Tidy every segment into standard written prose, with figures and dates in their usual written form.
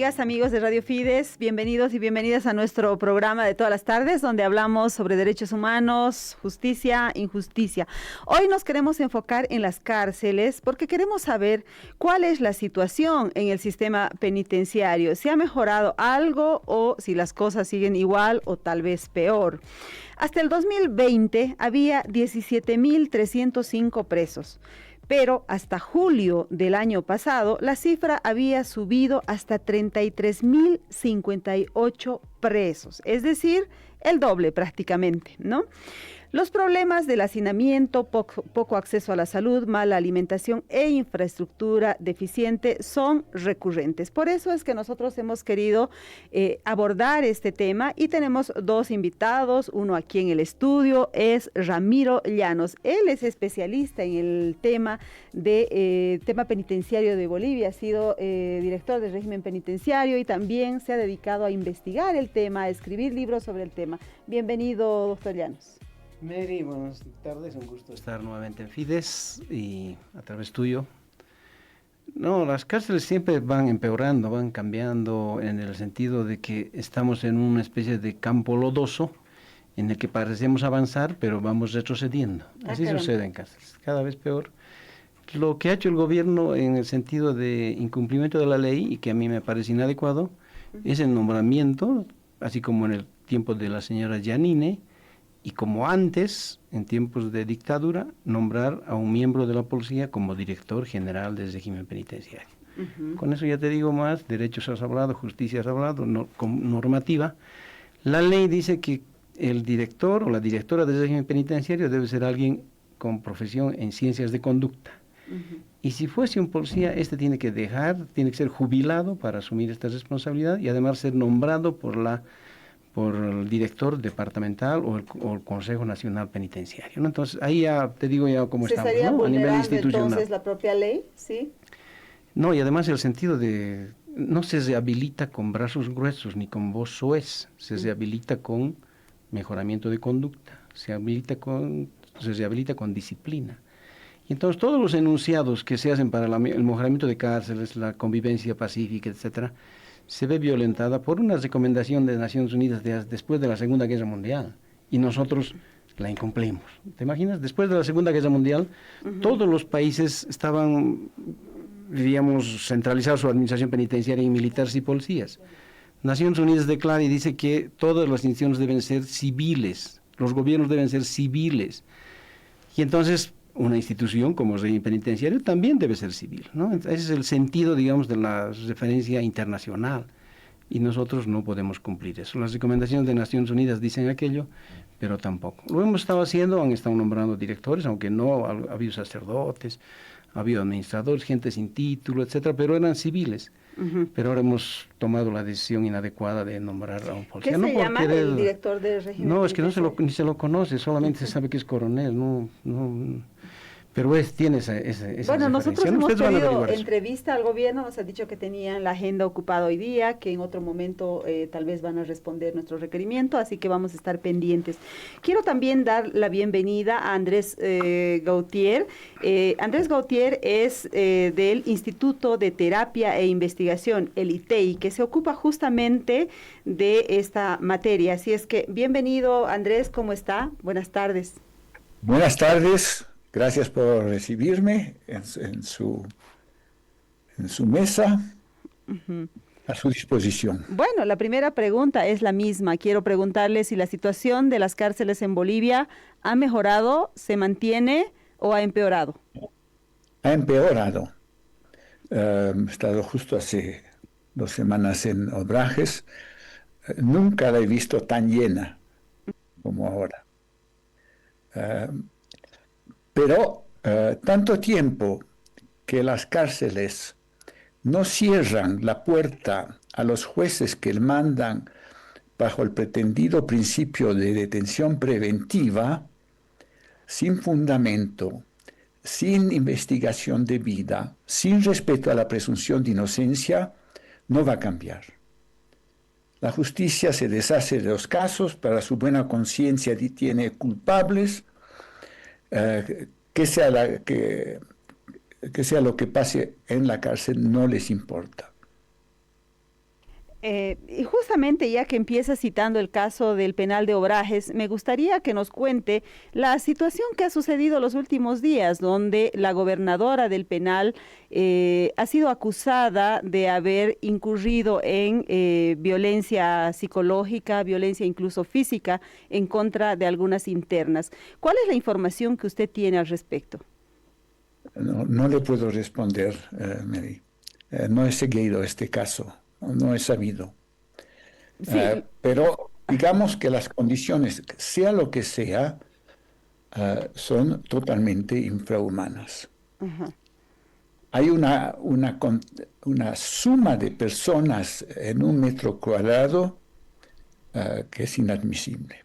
Amigas, amigos de Radio Fides, bienvenidos y bienvenidas a nuestro programa de todas las tardes, donde hablamos sobre derechos humanos, justicia, injusticia. Hoy nos queremos enfocar en las cárceles porque queremos saber cuál es la situación en el sistema penitenciario, si ha mejorado algo o si las cosas siguen igual o tal vez peor. Hasta el 2020 había 17.305 presos. Pero hasta julio del año pasado, la cifra había subido hasta 33.058 presos, es decir, el doble prácticamente, ¿no? Los problemas del hacinamiento, poco acceso a la salud, mala alimentación e infraestructura deficiente son recurrentes. Por eso es que nosotros hemos querido abordar este tema y tenemos dos invitados, uno aquí en el estudio es Ramiro Llanos. Él es especialista en el tema penitenciario de Bolivia, ha sido director del régimen penitenciario y también se ha dedicado a investigar el tema, a escribir libros sobre el tema. Bienvenido, doctor Llanos. Mary, buenas tardes, un gusto estar nuevamente en Fides y a través tuyo. No, las cárceles siempre van empeorando, van cambiando en el sentido de que estamos en una especie de campo lodoso en el que parecemos avanzar, pero vamos retrocediendo. Así sucede en cárceles, cada vez peor. Lo que ha hecho el gobierno en el sentido de incumplimiento de la ley, y que a mí me parece inadecuado, es el nombramiento, así como en el tiempo de la señora Yanine, y como antes, en tiempos de dictadura, nombrar a un miembro de la policía como director general del régimen penitenciario. Con eso ya te digo más, derechos has hablado, justicia has hablado, con normativa. La ley dice que el director o la directora del régimen penitenciario debe ser alguien con profesión en ciencias de conducta. Y si fuese un policía, tiene que ser jubilado para asumir esta responsabilidad y además ser nombrado por el director departamental o el Consejo Nacional Penitenciario, ¿no? Entonces, ahí ya te digo ya cómo estamos, ¿no? A nivel institucional. Entonces la propia ley, ¿sí? No, y además el sentido de, no se rehabilita con brazos gruesos ni con voz soez, se rehabilita con mejoramiento de conducta, se rehabilita con disciplina. Y entonces todos los enunciados que se hacen para el mejoramiento de cárceles, la convivencia pacífica, etcétera, se ve violentada por una recomendación de Naciones Unidas después de la Segunda Guerra Mundial, y nosotros la incumplimos. ¿Te imaginas? Después de la Segunda Guerra Mundial, todos los países estaban, diríamos, centralizados su administración penitenciaria en militares y policías. Naciones Unidas declara y dice que todas las instituciones deben ser civiles, los gobiernos deben ser civiles, y entonces una institución como el régimen penitenciario también debe ser civil, ¿no? Ese es el sentido, digamos, de la referencia internacional, y nosotros no podemos cumplir eso. Las recomendaciones de Naciones Unidas dicen aquello, pero tampoco. Lo hemos estado haciendo, han estado nombrando directores, aunque no, ha habido sacerdotes, ha habido administradores, gente sin título, etcétera, pero eran civiles. Pero ahora hemos tomado la decisión inadecuada de nombrar a un policía. ¿Qué se llama el director del régimen? No, es que ni se lo conoce, solamente se sabe que es coronel, pero tiene esa Bueno, nosotros hemos pedido eso. Entrevista al gobierno, nos ha dicho que tenían la agenda ocupada hoy día, que en otro momento tal vez van a responder nuestro requerimiento, así que vamos a estar pendientes. Quiero también dar la bienvenida a Andrés Gautier. Andrés Gautier es del Instituto de Terapia e Investigación, el ITEI, que se ocupa justamente de esta materia. Así es que, bienvenido Andrés, ¿cómo está? Buenas tardes. Buenas tardes. Gracias por recibirme en su mesa, a su disposición. Bueno, la primera pregunta es la misma. Quiero preguntarle si la situación de las cárceles en Bolivia ha mejorado, se mantiene o ha empeorado. Ha empeorado. He estado justo hace 2 semanas en Obrajes. Nunca la he visto tan llena como ahora. Pero tanto tiempo que las cárceles no cierran la puerta a los jueces que mandan bajo el pretendido principio de detención preventiva, sin fundamento, sin investigación debida, sin respeto a la presunción de inocencia, no va a cambiar. La justicia se deshace de los casos, para su buena conciencia tiene culpables, que sea lo que pase en la cárcel no les importa. Y justamente ya que empieza citando el caso del penal de Obrajes, me gustaría que nos cuente la situación que ha sucedido los últimos días, donde la gobernadora del penal ha sido acusada de haber incurrido en violencia psicológica, violencia incluso física en contra de algunas internas. ¿Cuál es la información que usted tiene al respecto? No le puedo responder, Mary. No he seguido este caso, no he sabido. Sí, Pero digamos que las condiciones, sea lo que sea, son totalmente infrahumanas. ajá. Hay una suma de personas en un metro cuadrado que es inadmisible.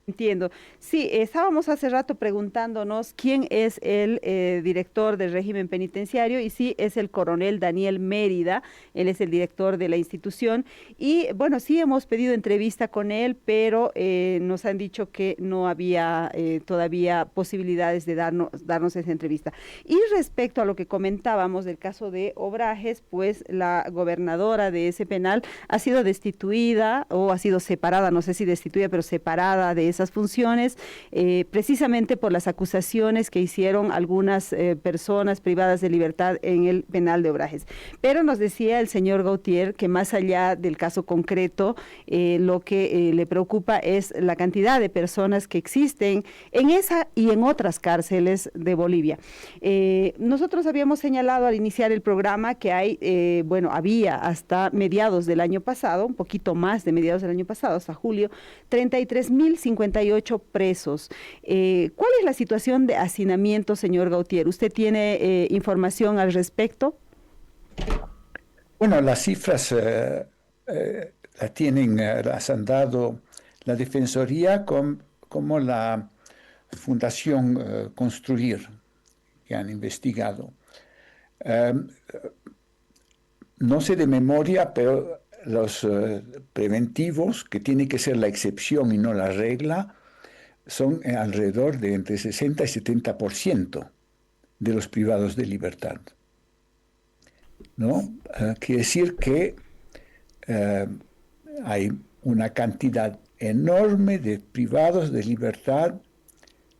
Entiendo. Sí, estábamos hace rato preguntándonos quién es el director del régimen penitenciario y sí es el coronel Daniel Mérida, él es el director de la institución y bueno, sí hemos pedido entrevista con él, pero nos han dicho que no había todavía posibilidades de darnos esa entrevista. Y respecto a lo que comentábamos del caso de Obrajes, pues la gobernadora de ese penal ha sido destituida o ha sido separada, no sé si destituida, pero separada de esas funciones, precisamente por las acusaciones que hicieron algunas personas privadas de libertad en el penal de Obrajes. Pero nos decía el señor Gautier que más allá del caso concreto, lo que le preocupa es la cantidad de personas que existen en esa y en otras cárceles de Bolivia. Nosotros habíamos señalado al iniciar el programa que hay, bueno, había hasta mediados del año pasado, un poquito más de mediados del año pasado, hasta julio, 33.058 presos. ¿Cuál es la situación de hacinamiento, señor Gautier? ¿Usted tiene información al respecto? Bueno, las cifras las han dado la Defensoría como la Fundación Construir, que han investigado. No sé de memoria, pero los preventivos, que tiene que ser la excepción y no la regla, son alrededor de entre 60 y 70% de los privados de libertad, ¿no? Quiere decir que hay una cantidad enorme de privados de libertad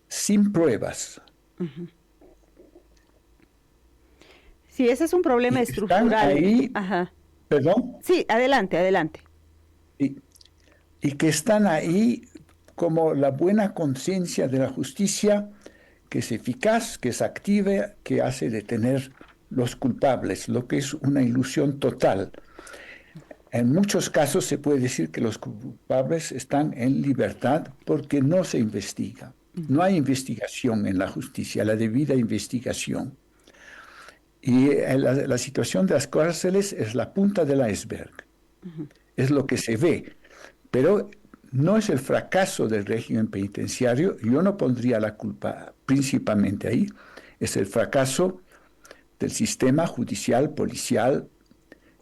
sin pruebas. Uh-huh. Sí, ese es un problema estructural. Están ahí, ajá. perdón. Sí, adelante, adelante. Y que están ahí como la buena conciencia de la justicia, que es eficaz, que es activa, que hace detener los culpables, lo que es una ilusión total. En muchos casos se puede decir que los culpables están en libertad porque no se investiga. No hay investigación en la justicia, la debida investigación. Y la situación de las cárceles es la punta del iceberg. Uh-huh. Es lo que se ve. Pero no es el fracaso del régimen penitenciario. Yo no pondría la culpa principalmente ahí. Es el fracaso del sistema judicial, policial,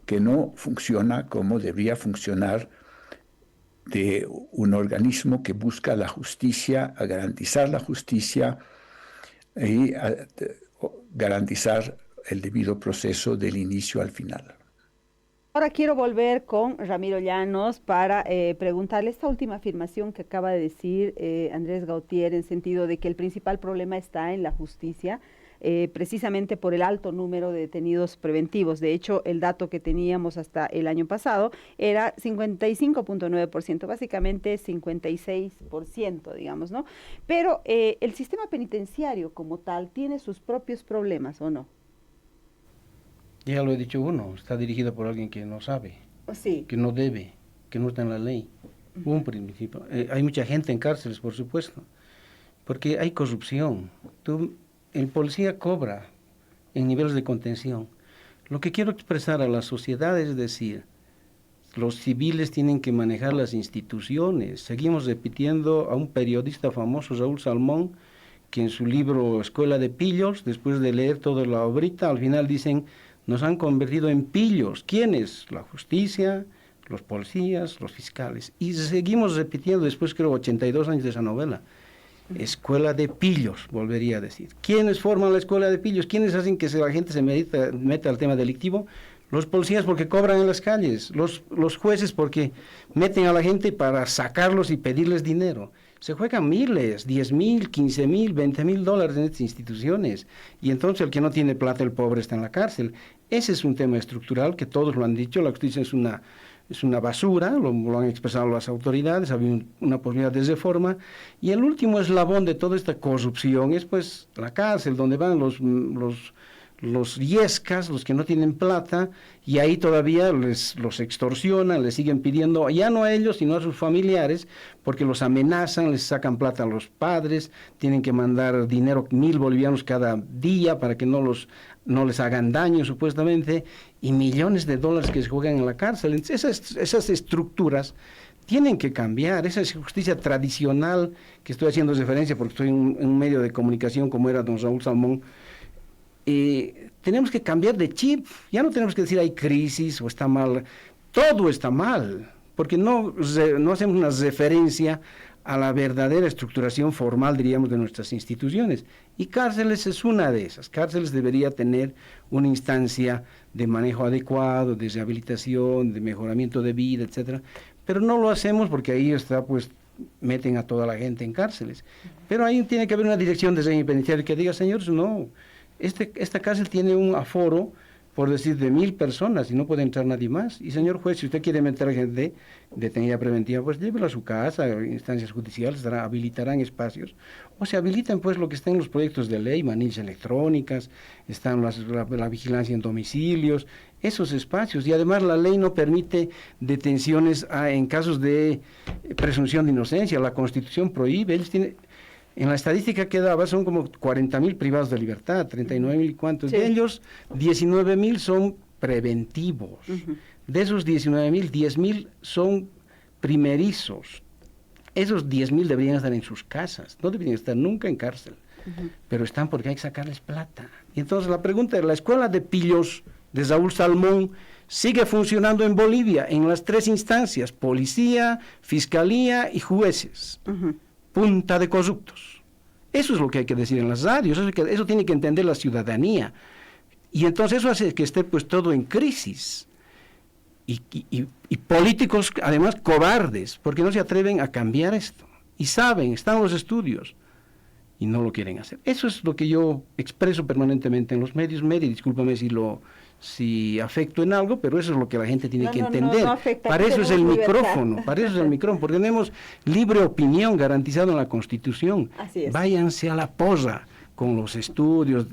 que no funciona como debería funcionar, de un organismo que busca la justicia, a garantizar la justicia y a garantizar el debido proceso del inicio al final. Ahora quiero volver con Ramiro Llanos para preguntarle esta última afirmación que acaba de decir Andrés Gautier, en sentido de que el principal problema está en la justicia, precisamente por el alto número de detenidos preventivos. De hecho, el dato que teníamos hasta el año pasado era 55.9%, básicamente 56%, digamos, ¿no? Pero el sistema penitenciario como tal tiene sus propios problemas, ¿o no? Ya lo he dicho uno, está dirigido por alguien que no sabe, sí, que no debe, que no está en la ley. Uh-huh. Un principio. Hay mucha gente en cárceles, por supuesto, porque hay corrupción. El policía cobra en niveles de contención. Lo que quiero expresar a la sociedad es decir, los civiles tienen que manejar las instituciones. Seguimos repitiendo a un periodista famoso, Raúl Salmón, que en su libro Escuela de Pillos, después de leer toda la obrita, al final dicen, nos han convertido en pillos. ¿Quiénes? La justicia, los policías, los fiscales. Y seguimos repitiendo, después creo 82 años de esa novela, Escuela de Pillos, volvería a decir. ¿Quiénes forman la Escuela de Pillos? ¿Quiénes hacen que la gente se meta al tema delictivo? los policías porque cobran en las calles, los jueces porque meten a la gente para sacarlos y pedirles dinero. Se juegan miles, 10,000, 15,000, 20,000 dólares en estas instituciones. Y entonces el que no tiene plata, el pobre, está en la cárcel. Ese es un tema estructural que todos lo han dicho. La justicia es una basura, lo han expresado las autoridades, ha habido una posibilidad de reforma. Y el último eslabón de toda esta corrupción es pues la cárcel, donde van los yescas, los que no tienen plata, y ahí todavía los extorsionan, les siguen pidiendo, ya no a ellos, sino a sus familiares, porque los amenazan, les sacan plata a los padres, tienen que mandar dinero, 1,000 bolivianos cada día, para que no les hagan daño, supuestamente, y millones de dólares que se juegan en la cárcel. Entonces, esas estructuras tienen que cambiar. Esa justicia tradicional, que estoy haciendo referencia porque estoy en un medio de comunicación como era don Raúl Salmón, tenemos que cambiar de chip. Ya no tenemos que decir hay crisis o está mal. Todo está mal, porque no hacemos una referencia a la verdadera estructuración formal, diríamos, de nuestras instituciones. Y cárceles es una de esas. Cárceles debería tener una instancia de manejo adecuado, de rehabilitación, de mejoramiento de vida, etcétera. Pero no lo hacemos porque ahí está, pues, meten a toda la gente en cárceles. Pero ahí tiene que haber una dirección de régimen penitenciario que diga, señores, no, esta cárcel tiene un aforo, por decir, de 1,000 personas y no puede entrar nadie más. Y señor juez, si usted quiere meter gente detenida preventiva, pues llévelo a su casa, instancias judiciales habilitarán espacios. O se habilitan pues lo que está en los proyectos de ley, manillas electrónicas, están la vigilancia en domicilios, esos espacios. Y además la ley no permite detenciones en casos de presunción de inocencia, la Constitución prohíbe, ellos tienen... En la estadística que daba son como 40,000 privados de libertad, 39,000 cuantos. Sí. De ellos, 19,000 son preventivos. De esos 19,000, 10,000 son primerizos. Esos 10,000 deberían estar en sus casas, no deberían estar nunca en cárcel. Pero están porque hay que sacarles plata. Y entonces la pregunta es, la escuela de pillos de Raúl Salmón sigue funcionando en Bolivia en las 3 instancias, policía, fiscalía y jueces. Punta de corruptos. Eso es lo que hay que decir en las radios, eso tiene que entender la ciudadanía. Y entonces eso hace que esté pues todo en crisis. Y políticos, además, cobardes, porque no se atreven a cambiar esto. Y saben, están los estudios, y no lo quieren hacer. Eso es lo que yo expreso permanentemente en los medios. Mary, discúlpame si afecto en algo, pero eso es lo que la gente tiene que entender. No afecta, para eso es el micrófono, porque tenemos libre opinión garantizado en la Constitución. Así es. Váyanse a la porra con los estudios.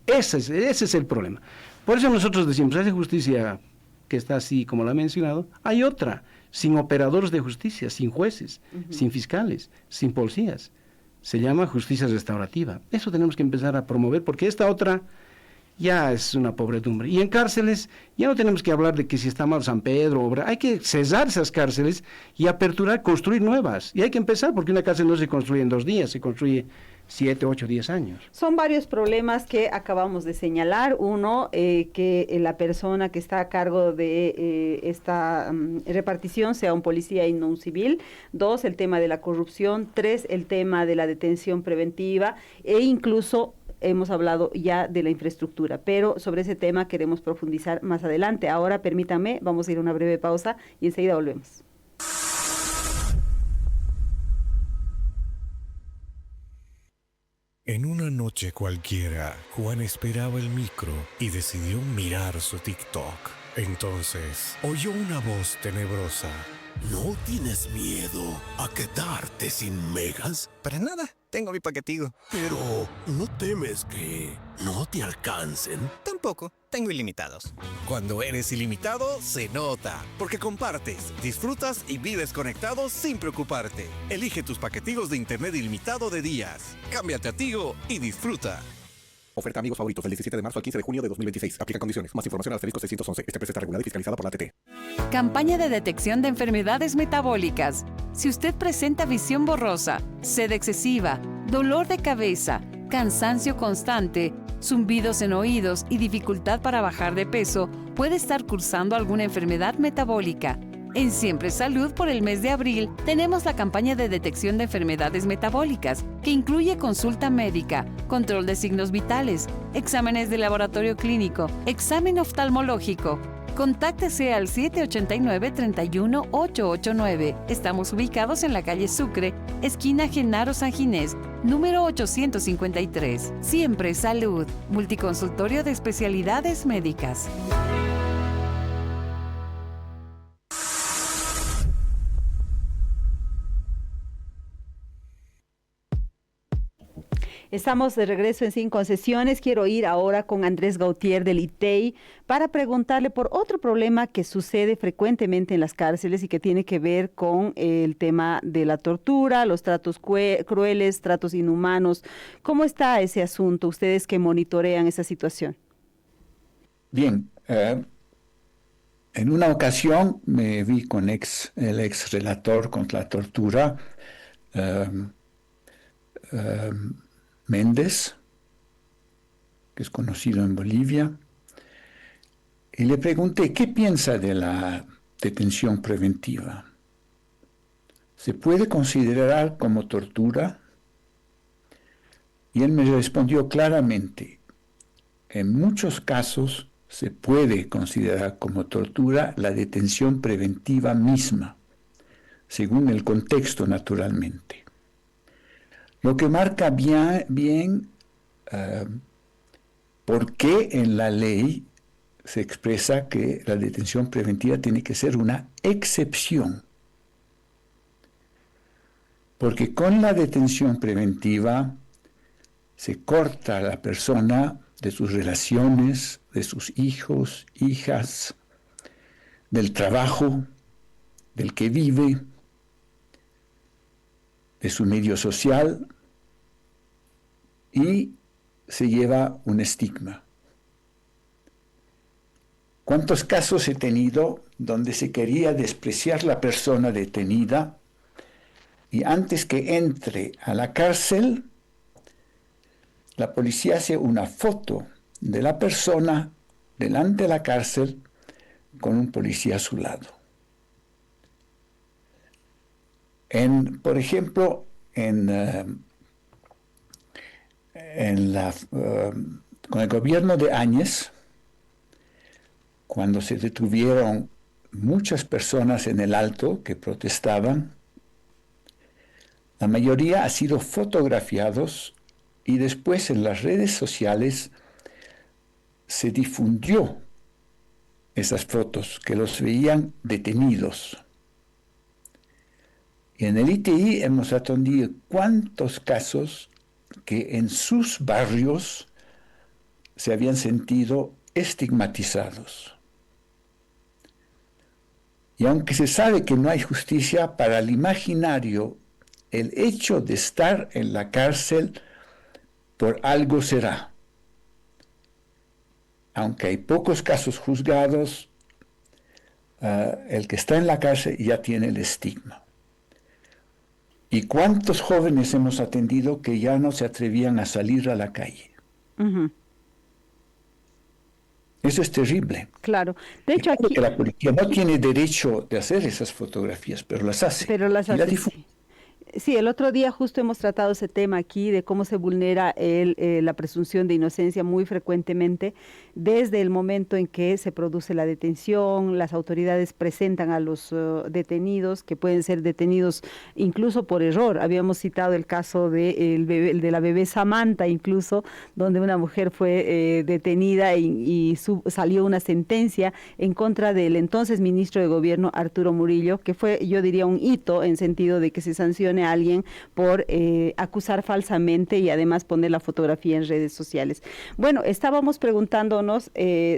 Ese es el problema. Por eso nosotros decimos, esa justicia que está así como la he mencionado, hay otra, sin operadores de justicia, sin jueces, sin fiscales, sin policías. Se llama justicia restaurativa. Eso tenemos que empezar a promover, porque esta otra ya es una pobredumbre. Y en cárceles ya no tenemos que hablar de que si está mal San Pedro, hay que cesar esas cárceles y aperturar, construir nuevas. Y hay que empezar, porque una cárcel no se construye en 2 días, se construye 7, 8, 10 años. Son varios problemas que acabamos de señalar. Uno, que la persona que está a cargo de esta repartición sea un policía y no un civil. 2, el tema de la corrupción. 3, el tema de la detención preventiva e incluso hemos hablado ya de la infraestructura, pero sobre ese tema queremos profundizar más adelante. Ahora permítanme, vamos a ir a una breve pausa y enseguida volvemos. En una noche cualquiera, Juan esperaba el micro y decidió mirar su TikTok. Entonces, oyó una voz tenebrosa. ¿No tienes miedo a quedarte sin megas? Para nada, tengo mi paquetico. Pero, ¿no temes que no te alcancen? Tampoco, tengo ilimitados. Cuando eres ilimitado, se nota, porque compartes, disfrutas y vives conectado sin preocuparte. Elige tus paquetigos de internet ilimitado de días. Cámbiate a Tigo y disfruta. Oferta amigos favoritos del 17 de marzo al 15 de junio de 2026. Aplica condiciones. Más información al asterisco 611. Esta empresa está regulada y fiscalizada por la ATT. Campaña de detección de enfermedades metabólicas. Si usted presenta visión borrosa, sed excesiva, dolor de cabeza, cansancio constante, zumbidos en oídos y dificultad para bajar de peso, puede estar cursando alguna enfermedad metabólica. En Siempre Salud, por el mes de abril, tenemos la campaña de detección de enfermedades metabólicas, que incluye consulta médica, control de signos vitales, exámenes de laboratorio clínico, examen oftalmológico. Contáctese al 789-31889. Estamos ubicados en la calle Sucre, esquina Genaro San Ginés, número 853. Siempre Salud, multiconsultorio de especialidades médicas. Estamos de regreso en Sin Concesiones. Quiero ir ahora con Andrés Gautier del ITEI para preguntarle por otro problema que sucede frecuentemente en las cárceles y que tiene que ver con el tema de la tortura, los tratos crueles, tratos inhumanos. ¿Cómo está ese asunto? Ustedes que monitorean esa situación. Bien, en una ocasión me vi con el ex relator contra la tortura, Méndez, que es conocido en Bolivia, y le pregunté qué piensa de la detención preventiva. ¿Se puede considerar como tortura? Y él me respondió claramente, en muchos casos se puede considerar como tortura la detención preventiva misma, según el contexto naturalmente. Lo que marca bien por qué en la ley se expresa que la detención preventiva tiene que ser una excepción. Porque con la detención preventiva se corta a la persona de sus relaciones, de sus hijos, hijas, del trabajo, del que vive, de su medio social, y se lleva un estigma. ¿Cuántos casos he tenido donde se quería despreciar la persona detenida y antes que entre a la cárcel, la policía hace una foto de la persona delante de la cárcel con un policía a su lado? Por ejemplo, con el gobierno de Áñez, cuando se detuvieron muchas personas en el Alto que protestaban, la mayoría ha sido fotografiados y después en las redes sociales se difundió esas fotos que los veían detenidos. Y en el ITI hemos atendido cuántos casos que en sus barrios se habían sentido estigmatizados. Y aunque se sabe que no hay justicia, para el imaginario, el hecho de estar en la cárcel por algo será. Aunque hay pocos casos juzgados, el que está en la cárcel ya tiene el estigma. ¿Y cuántos jóvenes hemos atendido que ya no se atrevían a salir a la calle? Uh-huh. Eso es terrible. Claro. De hecho, aquí que la policía no tiene derecho de hacer esas fotografías, pero las hace. Pero las hace, sí. Sí, el otro día justo hemos tratado ese tema aquí de cómo se vulnera la presunción de inocencia muy frecuentemente desde el momento en que se produce la detención. Las autoridades presentan a los detenidos, que pueden ser detenidos incluso por error. Habíamos citado el caso de la bebé Samantha, incluso, donde una mujer fue detenida y salió una sentencia en contra del entonces ministro de Gobierno, Arturo Murillo, que fue, yo diría, un hito en sentido de que se sancione a alguien por acusar falsamente y además poner la fotografía en redes sociales. Bueno, estábamos preguntándonos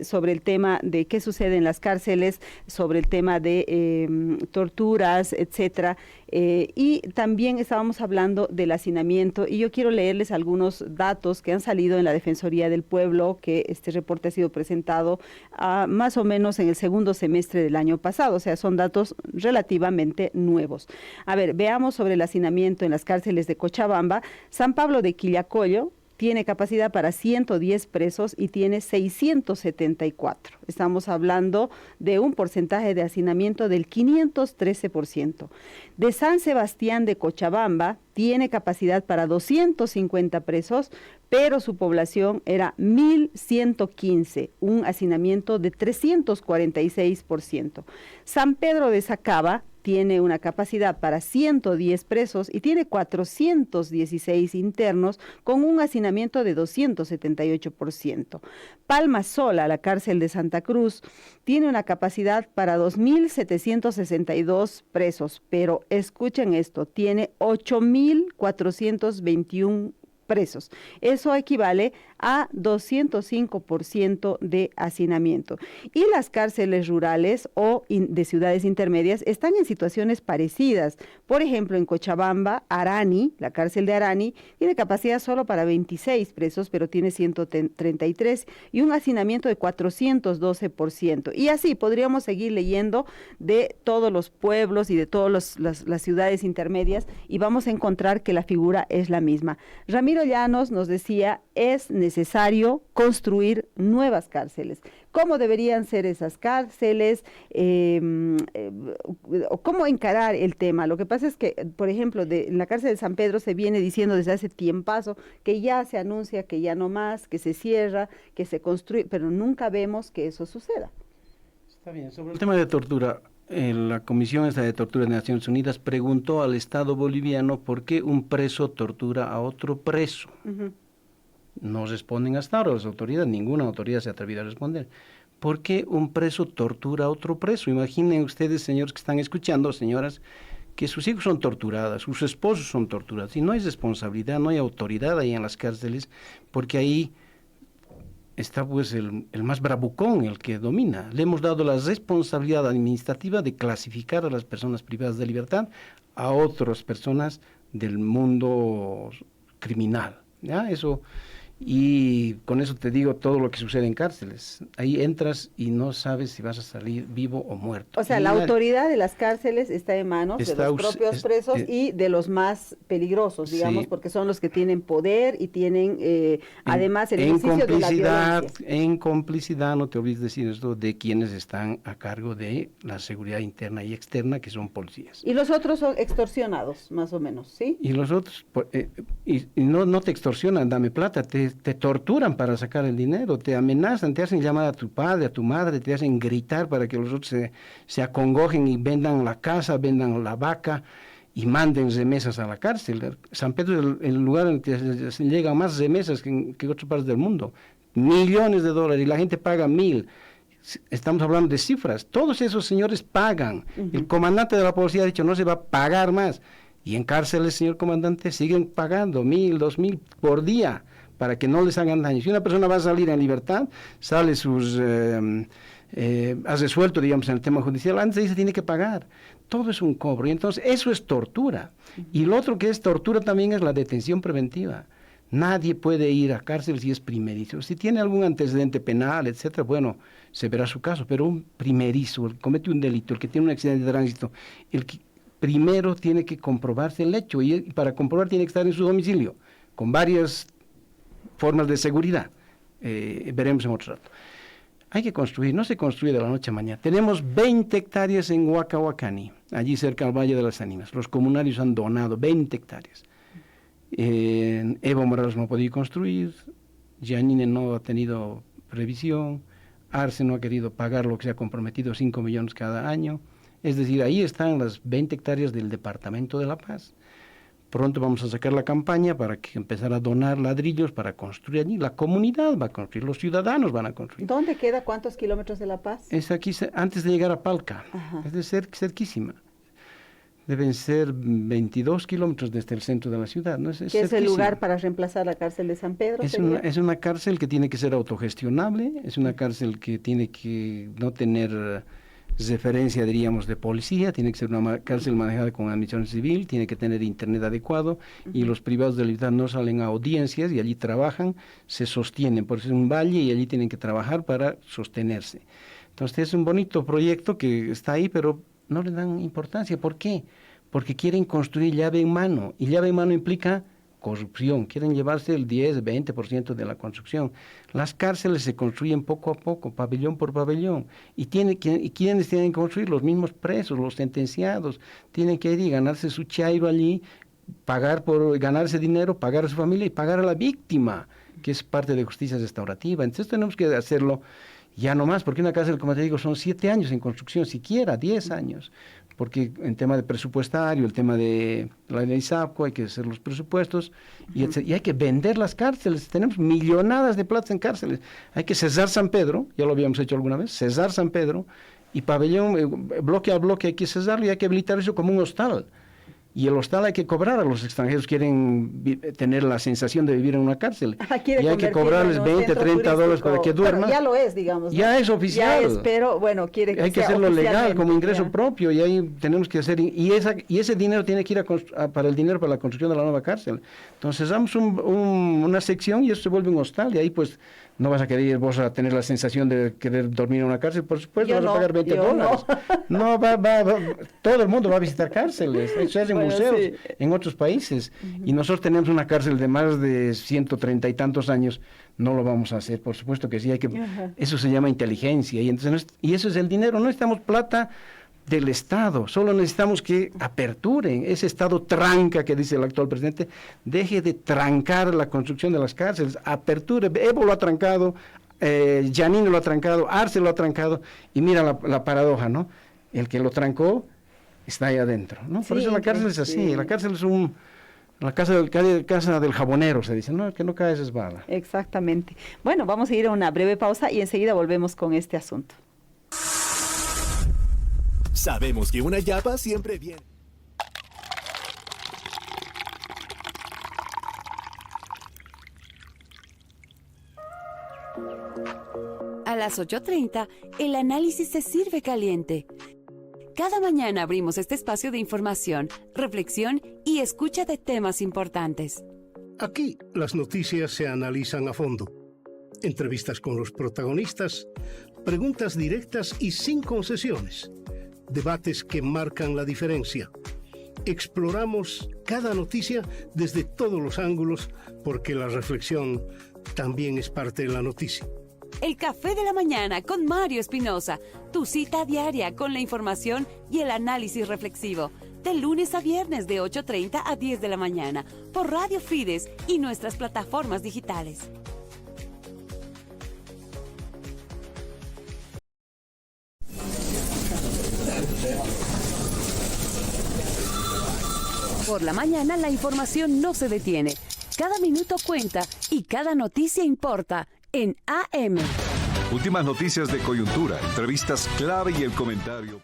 sobre el tema de qué sucede en las cárceles, sobre el tema de torturas, etcétera, y también estábamos hablando del hacinamiento, y yo quiero leerles algunos datos que han salido en la Defensoría del Pueblo, que este reporte ha sido presentado más o menos en el segundo semestre del año pasado, o sea, son datos relativamente nuevos. A ver, veamos sobre el hacinamiento en las cárceles de Cochabamba. San Pablo de Quillacollo tiene capacidad para 110 presos y tiene 674. Estamos hablando de un porcentaje de hacinamiento del 513%. De San Sebastián de Cochabamba tiene capacidad para 250 presos, pero su población era 1.115, un hacinamiento de 346%. San Pedro de Sacaba tiene una capacidad para 110 presos y tiene 416 internos con un hacinamiento de 278%. Palma Sola, la cárcel de Santa Cruz, tiene una capacidad para 2.762 presos, pero escuchen esto, tiene 8.421 presos. Eso equivale a 205% de hacinamiento. Y las cárceles rurales o de ciudades intermedias están en situaciones parecidas. Por ejemplo, en Cochabamba, Arani, la cárcel de Arani, tiene capacidad solo para 26 presos, pero tiene 133 y un hacinamiento de 412%. Y así podríamos seguir leyendo de todos los pueblos y de todas las ciudades intermedias y vamos a encontrar que la figura es la misma. Ramiro Llanos nos decía, es necesario construir nuevas cárceles. ¿Cómo deberían ser esas cárceles? ¿Cómo encarar el tema? Lo que pasa es que, por ejemplo, en la cárcel de San Pedro se viene diciendo desde hace tiempazo que ya se anuncia que ya no más, que se cierra, que se construye, pero nunca vemos que eso suceda. Está bien. Sobre el tema de tortura, la Comisión esta de Tortura de Naciones Unidas preguntó al Estado boliviano por qué un preso tortura a otro preso. No responden hasta ahora las autoridades, ninguna autoridad se ha atrevido a responder. ¿Por qué un preso tortura a otro preso? Imaginen ustedes, señores que están escuchando, señoras, que sus hijos son torturados, sus esposos son torturados, y no hay responsabilidad, no hay autoridad ahí en las cárceles, porque ahí está pues el más bravucón, el que domina. Le hemos dado la responsabilidad administrativa de clasificar a las personas privadas de libertad a otras personas del mundo criminal, ¿ya? Eso, y con eso te digo todo lo que sucede en cárceles. Ahí entras y no sabes si vas a salir vivo o muerto. O sea, la autoridad de las cárceles está en manos de los propios presos y de los más peligrosos, digamos, sí, porque son los que tienen poder y tienen además el ejercicio de la violencia. En complicidad, no te olvides decir esto, de quienes están a cargo de la seguridad interna y externa, que son policías. Y los otros son extorsionados, más o menos, ¿sí? Y los otros, y no te extorsionan, dame plata, te torturan para sacar el dinero, te amenazan, te hacen llamar a tu padre, a tu madre, te hacen gritar para que los otros se acongojen y vendan la casa, vendan la vaca y manden remesas a la cárcel. San Pedro es el lugar en que se llegan más remesas que otras partes del mundo. Millones de dólares y la gente paga 1.000. Estamos hablando de cifras. Todos esos señores pagan. El comandante de la policía ha dicho no se va a pagar más. Y en cárceles, señor comandante, siguen pagando 1.000, 2.000 por día, para que no les hagan daño. Si una persona va a salir en libertad, sale sus, ha resuelto, digamos, en el tema judicial, antes de ahí se tiene que pagar. Todo es un cobro, y entonces eso es tortura. Y lo otro que es tortura también es la detención preventiva. Nadie puede ir a cárcel si es primerizo. Si tiene algún antecedente penal, etcétera, bueno, se verá su caso, pero un primerizo, el que comete un delito, el que tiene un accidente de tránsito, el que primero tiene que comprobarse el hecho, y para comprobar tiene que estar en su domicilio, con varias formas de seguridad. Veremos en otro rato. Hay que construir, no se construye de la noche a mañana. Tenemos 20 hectáreas en Huacahuacani, allí cerca al Valle de las Ánimas. Los comunarios han donado 20 hectáreas. Evo Morales no ha podido construir, Yanine no ha tenido previsión, Arce no ha querido pagar lo que se ha comprometido, 5 millones cada año. Es decir, ahí están las 20 hectáreas del Departamento de La Paz. Pronto vamos a sacar la campaña para que empezar a donar ladrillos para construir allí. La comunidad va a construir, los ciudadanos van a construir. ¿Dónde queda? ¿Cuántos kilómetros de La Paz? Es aquí, antes de llegar a Palca. Es de cerquísima. Deben ser 22 kilómetros desde el centro de la ciudad, ¿no? ¿Qué es el lugar para reemplazar la cárcel de San Pedro? Es una cárcel que tiene que ser autogestionable, es una cárcel que tiene que no tener referencia, diríamos, de policía, tiene que ser una cárcel manejada con admisión civil, tiene que tener internet adecuado, y los privados de libertad no salen a audiencias y allí trabajan, se sostienen, por eso es un valle y allí tienen que trabajar para sostenerse. Entonces es un bonito proyecto que está ahí, pero no le dan importancia. ¿Por qué? Porque quieren construir llave en mano, y llave en mano implica corrupción, quieren llevarse el 10, 20% de la construcción. Las cárceles se construyen poco a poco, pabellón por pabellón, y ¿quiénes tienen que construir? Los mismos presos, los sentenciados, tienen que ir y ganarse su chairo allí, pagar por ganar ese dinero, pagar a su familia y pagar a la víctima, que es parte de justicia restaurativa. Entonces tenemos que hacerlo ya no más, porque una cárcel, como te digo, son 7 años en construcción, siquiera 10 años, porque en tema de presupuestario, el tema de la ley SAPCO, hay que hacer los presupuestos y hay que vender las cárceles. Tenemos millonadas de plata en cárceles. Hay que cesar San Pedro, ya lo habíamos hecho alguna vez, cesar San Pedro, y pabellón, bloque a bloque hay que cesarlo y hay que habilitar eso como un hostal. Y el hostal hay que cobrar a los extranjeros que quieren tener la sensación de vivir en una cárcel. Y hay que cobrarles 20, 30 dólares para que duerman. Bueno, ya lo es, digamos, ¿no? Ya es oficial. Ya es, pero bueno, quiere que hay que sea hacerlo legal como ingreso ya. propio y ahí tenemos que hacer, y ese dinero tiene que ir para el dinero para la construcción de la nueva cárcel. Entonces damos una sección y eso se vuelve un hostal y ahí pues no vas a querer ir vos a tener la sensación de querer dormir en una cárcel, por supuesto, vas a pagar 20 dólares. No, todo el mundo va a visitar cárceles, eso es en museos, sí, en otros países. Y nosotros tenemos una cárcel de más de 130 y tantos años, no lo vamos a hacer, por supuesto que sí, hay que, eso se llama inteligencia, y entonces y eso es el dinero, no necesitamos plata del Estado, solo necesitamos que aperturen, ese Estado tranca que dice el actual presidente, deje de trancar la construcción de las cárceles, aperture. Evo lo ha trancado, Janine lo ha trancado, Arce lo ha trancado, y mira la paradoja, ¿no? El que lo trancó está ahí adentro, ¿no? Por eso la cárcel es así, la cárcel es la casa del jabonero, se dice, ¿no? Que no cae es bala. Exactamente. Bueno, vamos a ir a una breve pausa y enseguida volvemos con este asunto. Sabemos que una yapa siempre viene. A las 8:30, el análisis se sirve caliente. Cada mañana abrimos este espacio de información, reflexión y escucha de temas importantes. Aquí las noticias se analizan a fondo. Entrevistas con los protagonistas, preguntas directas y sin concesiones. Debates que marcan la diferencia. Exploramos cada noticia desde todos los ángulos porque la reflexión también es parte de la noticia. El Café de la Mañana con Mario Espinosa, tu cita diaria con la información y el análisis reflexivo. De lunes a viernes de 8:30 a 10 de la mañana por Radio Fides y nuestras plataformas digitales. Por la mañana la información no se detiene. Cada minuto cuenta y cada noticia importa en AM. Últimas noticias de coyuntura, entrevistas clave y el comentario.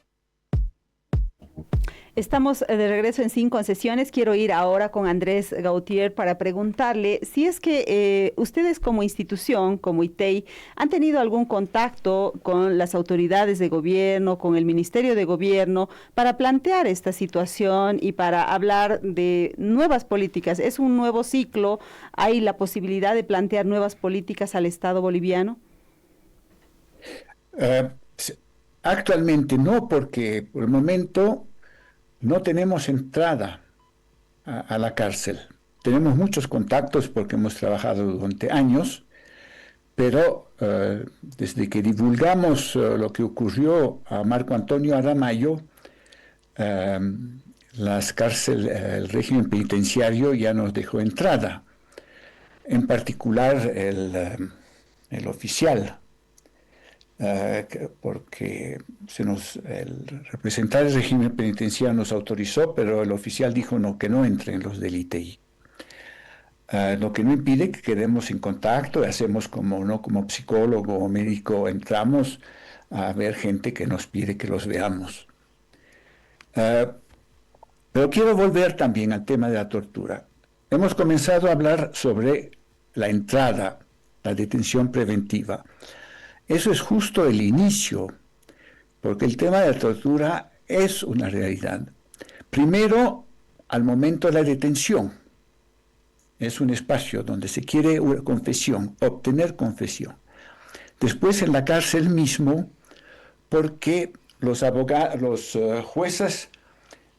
Estamos de regreso en Sin Concesiones. Quiero ir ahora con Andrés Gautier para preguntarle si es que ustedes como institución, como ITEI, han tenido algún contacto con las autoridades de gobierno, con el Ministerio de Gobierno, para plantear esta situación y para hablar de nuevas políticas. ¿Es un nuevo ciclo? ¿Hay la posibilidad de plantear nuevas políticas al Estado boliviano? Actualmente no, porque por el momento no tenemos entrada a la cárcel. Tenemos muchos contactos porque hemos trabajado durante años, pero desde que divulgamos lo que ocurrió a Marco Antonio Aramayo, el régimen penitenciario ya nos dejó entrada. En particular el oficial, porque el representante del régimen penitenciario nos autorizó, pero el oficial dijo que no entren los del ITI. Lo que no impide que quedemos en contacto, hacemos como psicólogo o médico, entramos a ver gente que nos pide que los veamos. Pero quiero volver también al tema de la tortura. Hemos comenzado a hablar sobre la entrada, la detención preventiva. Eso es justo el inicio, porque el tema de la tortura es una realidad. Primero, al momento de la detención, es un espacio donde se quiere una confesión, obtener confesión. Después en la cárcel mismo, porque los jueces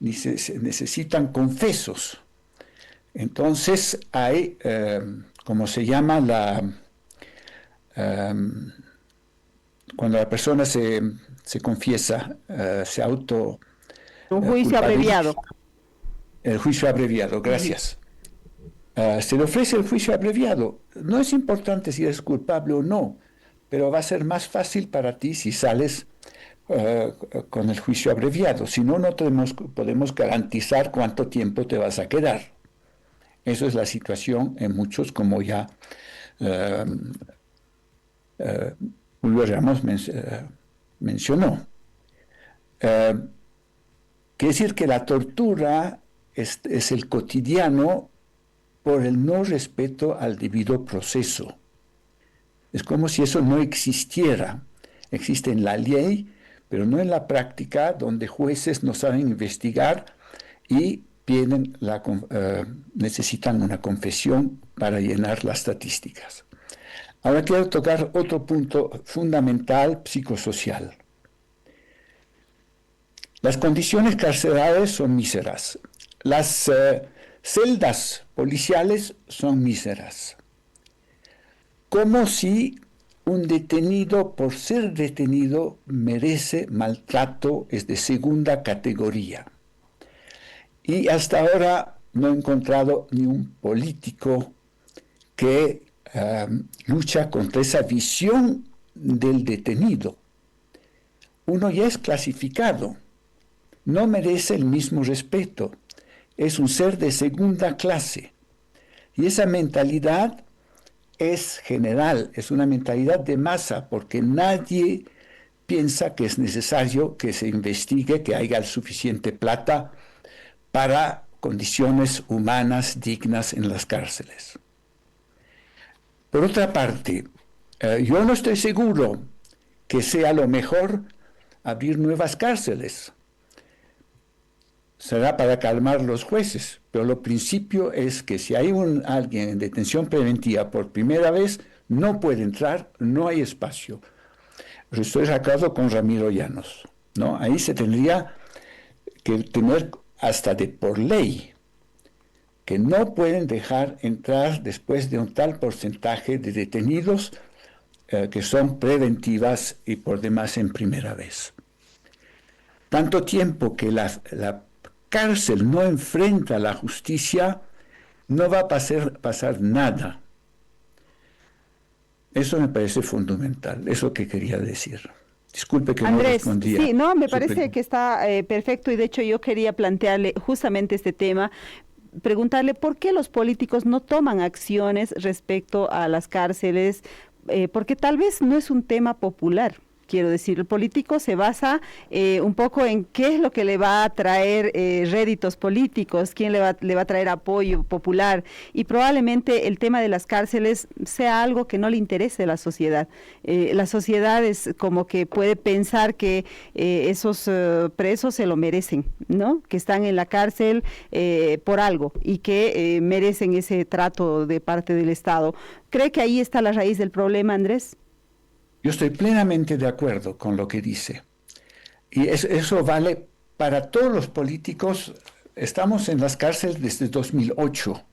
necesitan confesos. Entonces hay, como se llama cuando la persona se confiesa, se auto... Un juicio abreviado. El juicio abreviado, gracias. Se le ofrece el juicio abreviado. No es importante si eres culpable o no, pero va a ser más fácil para ti si sales con el juicio abreviado. Si no, no podemos garantizar cuánto tiempo te vas a quedar. Eso es la situación en muchos, como ya Julio Ramos mencionó. Quiere decir que la tortura es el cotidiano por el no respeto al debido proceso. Es como si eso no existiera. Existe en la ley, pero no en la práctica, donde jueces no saben investigar y necesitan una confesión para llenar las estadísticas. Ahora quiero tocar otro punto fundamental, psicosocial. Las condiciones carcelarias son míseras. Las celdas policiales son míseras. Como si un detenido, por ser detenido, merece maltrato, es de segunda categoría. Y hasta ahora no he encontrado ni un político que lucha contra esa visión del detenido. Uno ya es clasificado, no merece el mismo respeto, es un ser de segunda clase. Y esa mentalidad es general, es una mentalidad de masa, porque nadie piensa que es necesario que se investigue, que haya suficiente plata para condiciones humanas dignas en las cárceles. Por otra parte, yo no estoy seguro que sea lo mejor abrir nuevas cárceles. Será para calmar los jueces, pero lo principio es que si hay alguien en detención preventiva por primera vez, no puede entrar, no hay espacio. Estoy de acuerdo con Ramiro Llanos, ¿no? Ahí se tendría que tener hasta por ley que no pueden dejar entrar después de un tal porcentaje de detenidos que son preventivas y por demás en primera vez. Tanto tiempo que la cárcel no enfrenta a la justicia, no va a pasar nada. Eso me parece fundamental, eso que quería decir. Disculpe que Andrés, no respondía. Sí, no, me parece que está perfecto y de hecho yo quería plantearle justamente este tema, preguntarle por qué los políticos no toman acciones respecto a las cárceles, porque tal vez no es un tema popular. Quiero decir, el político se basa un poco en qué es lo que le va a traer réditos políticos, quién le va a traer apoyo popular, y probablemente el tema de las cárceles sea algo que no le interese a la sociedad. La sociedad es como que puede pensar que esos presos se lo merecen, ¿no? Que están en la cárcel por algo y que merecen ese trato de parte del Estado. ¿Cree que ahí está la raíz del problema, Andrés? Yo estoy plenamente de acuerdo con lo que dice. Y eso vale para todos los políticos. Estamos en las cárceles desde 2008.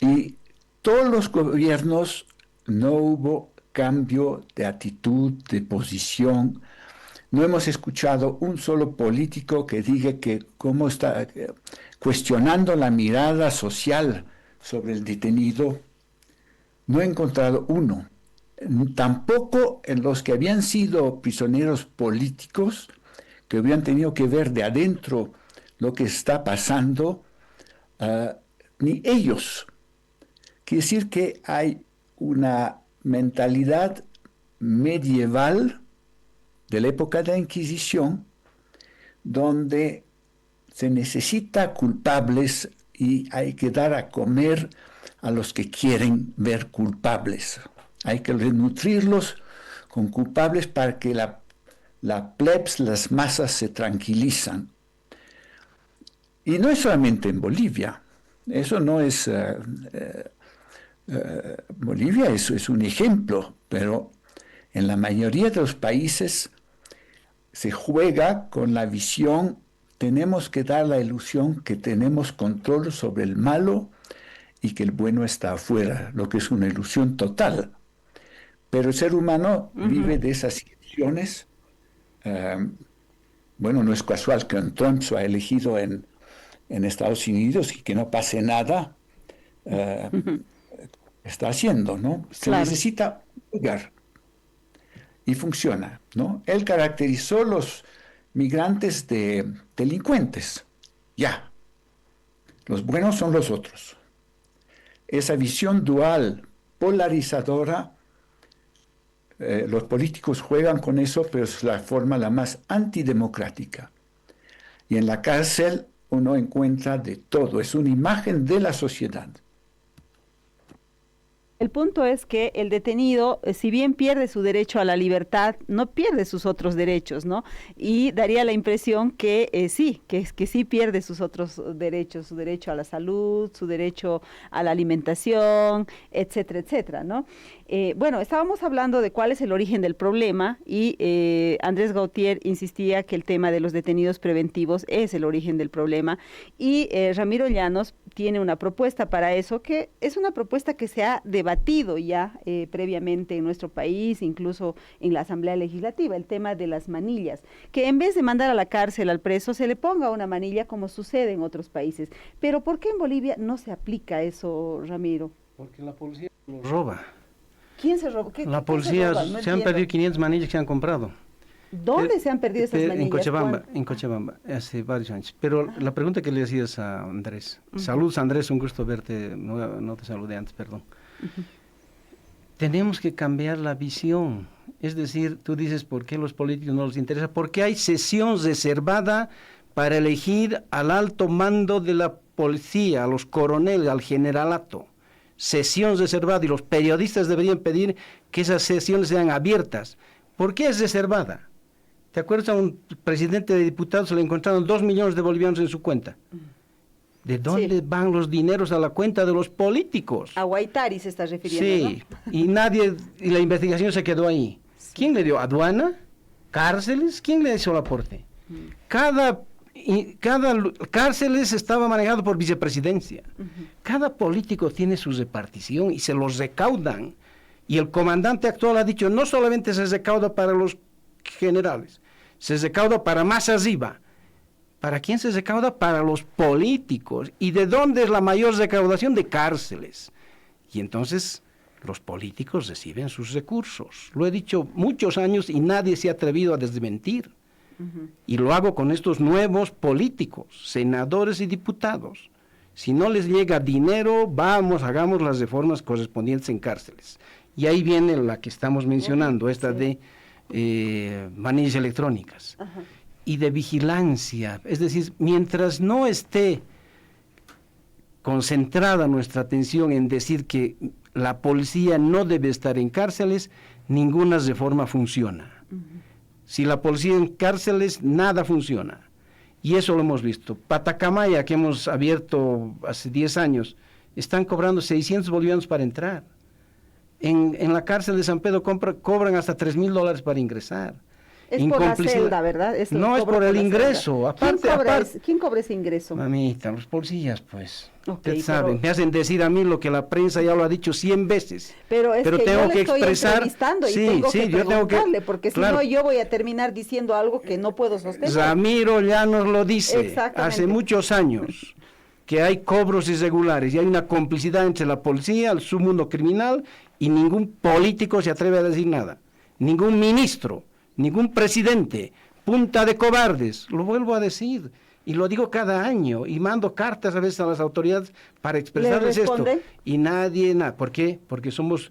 Y todos los gobiernos no hubo cambio de actitud, de posición. No hemos escuchado un solo político que diga que cómo está cuestionando la mirada social sobre el detenido. No he encontrado uno. Tampoco en los que habían sido prisioneros políticos, que habían tenido que ver de adentro lo que está pasando, ni ellos. Quiere decir que hay una mentalidad medieval de la época de la Inquisición, donde se necesita culpables y hay que dar a comer a los que quieren ver culpables. Hay que nutrirlos con culpables para que la plebs, las masas se tranquilizan. Y no es solamente en Bolivia. Eso no es... Bolivia es un ejemplo, pero en la mayoría de los países se juega con la visión, tenemos que dar la ilusión que tenemos control sobre el malo y que el bueno está afuera, lo que es una ilusión total. Pero el ser humano vive de esas ilusiones. Bueno, no es casual que Trump se ha elegido en en Estados Unidos y que no pase nada, está haciendo, ¿no? Se necesita un lugar y funciona, ¿no? Él caracterizó los migrantes de delincuentes. Ya. Los buenos son los otros. Esa visión dual, polarizadora, los políticos juegan con eso, pero es la forma la más antidemocrática. Y en la cárcel uno encuentra de todo, es una imagen de la sociedad. El punto es que el detenido, si bien pierde su derecho a la libertad, no pierde sus otros derechos, ¿no? Y daría la impresión que sí pierde sus otros derechos, su derecho a la salud, su derecho a la alimentación, etcétera, etcétera, ¿no? Bueno, estábamos hablando de cuál es el origen del problema y Andrés Gautier insistía que el tema de los detenidos preventivos es el origen del problema y Ramiro Llanos tiene una propuesta para eso, que es una propuesta que se ha debatido ya previamente en nuestro país, incluso en la Asamblea Legislativa, el tema de las manillas, que en vez de mandar a la cárcel al preso, se le ponga una manilla como sucede en otros países. Pero ¿por qué en Bolivia no se aplica eso, Ramiro? Porque la policía lo roba. ¿Quién se roba? La policía, se han perdido 500 manillas que han comprado. ¿Dónde se han perdido esas manillas? En Cochabamba, hace varios años. Pero la pregunta que le hacías a Andrés. Saludos, Andrés, un gusto verte. No te saludé antes, perdón. Tenemos que cambiar la visión. Es decir, tú dices, ¿por qué los políticos no les interesa? Porque hay sesión reservada para elegir al alto mando de la policía, a los coroneles, al generalato. Sesión reservada, y los periodistas deberían pedir que esas sesiones sean abiertas. ¿Por qué es reservada? ¿Te acuerdas a un presidente de diputados se le encontraron 2 millones de bolivianos en su cuenta? ¿De dónde van los dineros a la cuenta de los políticos? A Guaitari se está refiriendo, sí, ¿no? y la investigación se quedó ahí. Sí. ¿Quién le dio? ¿Aduana? ¿Cárceles? ¿Quién le hizo el aporte? Cada cárceles estaba manejado por vicepresidencia. Cada político tiene su repartición y se los recaudan. Y el comandante actual ha dicho, no solamente se recauda para los generales, se recauda para más arriba. ¿Para quién se recauda? Para los políticos. ¿Y de dónde es la mayor recaudación? De cárceles. Y entonces los políticos reciben sus recursos. Lo he dicho muchos años y nadie se ha atrevido a desmentir. Y lo hago con estos nuevos políticos, senadores y diputados. Si no les llega dinero, hagamos las reformas correspondientes en cárceles. Y ahí viene la que estamos mencionando, esta de manillas electrónicas. Y de vigilancia. Es decir, mientras no esté concentrada nuestra atención en decir que la policía no debe estar en cárceles, ninguna reforma funciona. Si la policía en cárceles, nada funciona. Y eso lo hemos visto. Patacamaya, que hemos abierto hace 10 años, están cobrando 600 bolivianos para entrar. En la cárcel de San Pedro cobran hasta $3,000 para ingresar. Es por la celda, ¿verdad? No, es por el ingreso. Aparte, ¿Quién cobra ese ingreso? Mamita, los policías, pues. Okay, ustedes saben, me hacen decir a mí lo que la prensa ya lo ha dicho 100 veces. Pero es que tengo yo le que estoy entrevistando y tengo que preguntarle, porque si no yo voy a terminar diciendo algo que no puedo sostener. Ramiro ya nos lo dice hace muchos años, que hay cobros irregulares y hay una complicidad entre la policía, el submundo criminal, y ningún político se atreve a decir nada. Ningún ministro, ningún presidente, punta de cobardes, lo vuelvo a decir, y lo digo cada año, y mando cartas a veces a las autoridades para expresarles esto, y nadie, ¿por qué? Porque somos